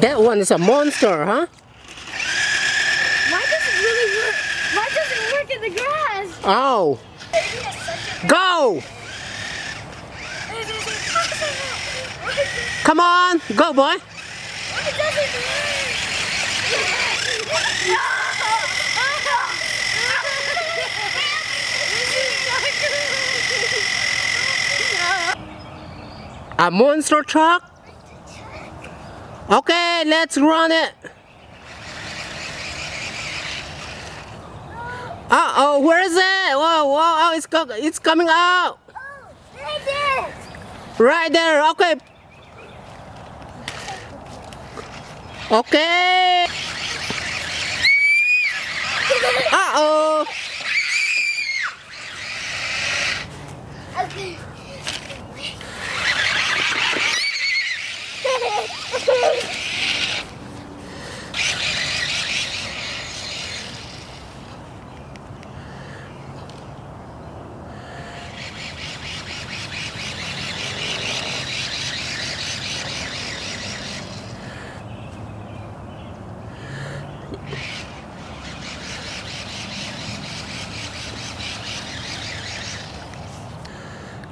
That one is a monster, huh? Why does it really work? Why does it work in the grass? Oh. Go! Come on, go boy. Why does it work? A monster truck? Okay, let's run it. Uh-oh, where is it? Whoa, whoa, oh, it's coming out. Oh, right there. Right there, okay. Okay. Uh-oh. Okay.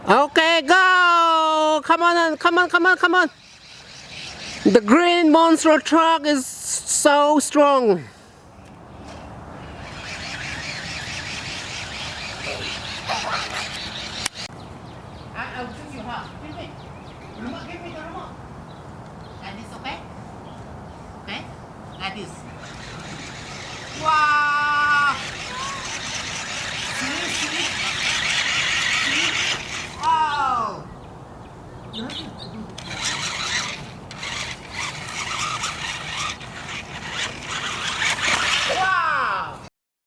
Okay, go! Come on, come on, come on, come on. The green monster truck is so strong. I'll choose you, huh? Give me the remote. Like this, okay? Okay? Like this. Wow! See? Oh!